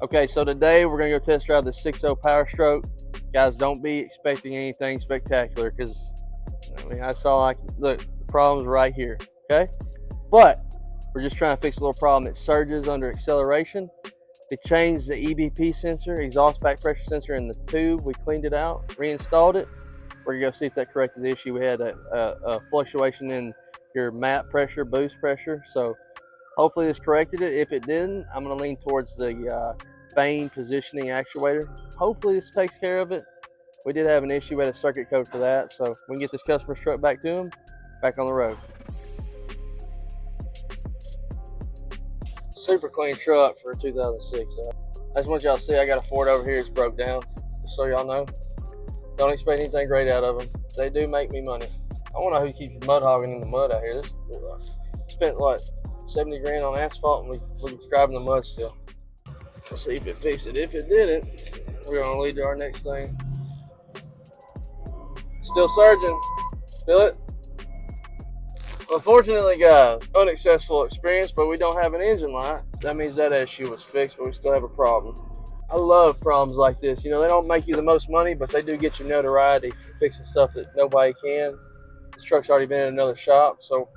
Okay, so today we're gonna go test drive the 6.0 Powerstroke. Guys, don't be expecting anything spectacular because that's all I can. Look, the problem's right here. Okay, but we're just trying to fix a little problem. It surges under acceleration. We changed the EBP sensor, exhaust back pressure sensor in the tube. We cleaned it out, reinstalled it. We're gonna go see if that corrected the issue. We had a fluctuation in your map pressure, boost pressure. So hopefully this corrected it. If it didn't, I'm gonna lean towards the vane positioning actuator. Hopefully this takes care of it. We did have an issue. We had a circuit code for that, so we can get this customer's truck back to him, back on the road. Super clean truck for a 2006. I just want y'all to see I got a Ford over here. It's broke down, just so y'all know. Don't expect anything great out of them. They do make me money. I want to know who keeps mud hogging in the mud out here. This spent like 70 grand on asphalt, and we're driving the mud still. Let's see if it fixed it. If it didn't, we're gonna lead to our next thing. Still surging. Feel it? Unfortunately, guys, unsuccessful experience, but we don't have an engine light. That means that issue was fixed, but we still have a problem. I love problems like this. You know, they don't make you the most money, but they do get you notoriety for fixing stuff that nobody can. This truck's already been in another shop, so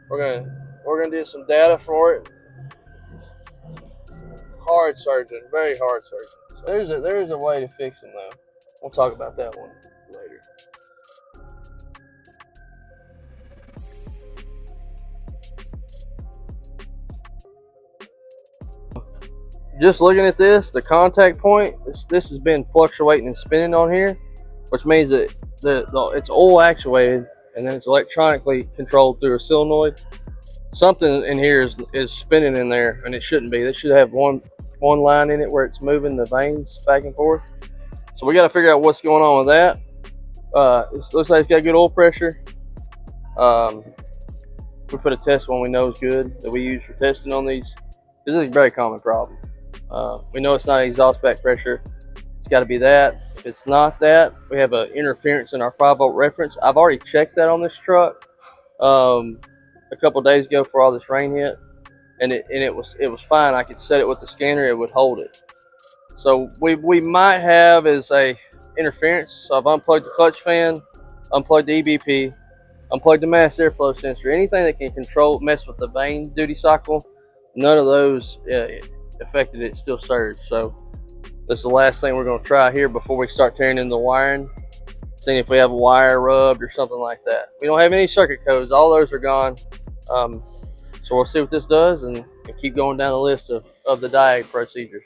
we're gonna do some data for it. Hard surgeon, very hard surgeon. So there's a way to fix them though. We'll talk about that one later. Just looking at this, the contact point, this has been fluctuating and spinning on here, which means that it's oil actuated and then it's electronically controlled through a solenoid. Something in here is spinning in there, and it shouldn't be. They should have one line in it where it's moving the vanes back and forth. So we got to figure out what's going on with that. It looks like it's got good oil pressure. We put a test one we know is good that we use for testing on these. This is a very common problem. We know it's not exhaust back pressure. It's got to be that. If it's not that, we have an interference in our 5-volt reference. I've already checked that on this truck a couple days ago before all this rain hit, and it was fine. I could set it with the scanner; it would hold it. So we might have is a interference. So I've unplugged the clutch fan, unplugged the EBP, unplugged the mass airflow sensor. Anything that can mess with the vane duty cycle, none of those affected it. Still surged. So this is the last thing we're going to try here before we start tearing in the wiring, seeing if we have a wire rubbed or something like that. We don't have any circuit codes. All those are gone. So we'll see what this does and keep going down the list of the diag procedures.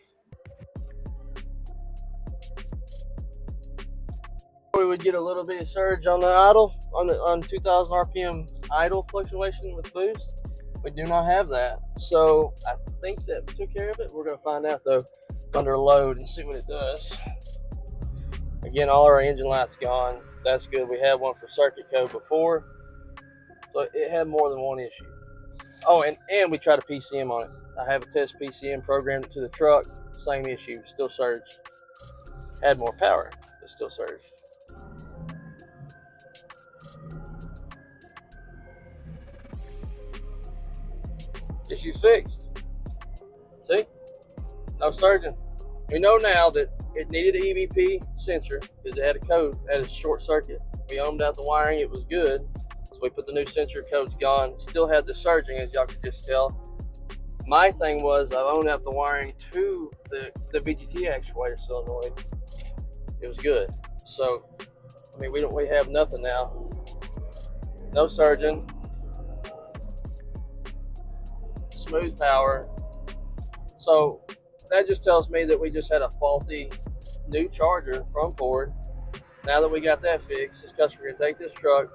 We would get a little bit of surge on the idle, on 2000 RPM idle fluctuation with boost. We do not have that. So I think that took care of it. We're going to find out though under load and see what it does. Again, all our engine lights gone. That's good. We had one for circuit code before, so it had more than one issue. Oh, and we tried a PCM on it. I have a test PCM programmed to the truck. Same issue, still surged. Had more power, but still surged. Issue fixed. See? No surging. We know now that it needed an EBP sensor because it had a code, it had a short circuit. We ohmed out the wiring, it was good. So we put the new sensor, code's gone. Still had the surging, as y'all could just tell. My thing was I ohmed out the wiring to the VGT actuator solenoid. It was good. So I mean we have nothing now. No surging. Smooth power. So that just tells me that we just had a faulty new charger from Ford. Now that we got that fixed, this customer can take this truck,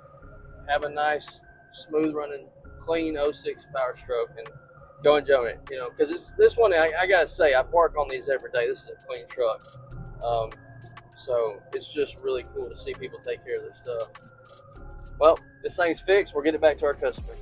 have a nice, smooth running, clean 06 Powerstroke, and go and join it. You know, because this one, I gotta say, I park on these every day. This is a clean truck, so it's just really cool to see people take care of their stuff. Well, this thing's fixed. We'll get it back to our customer.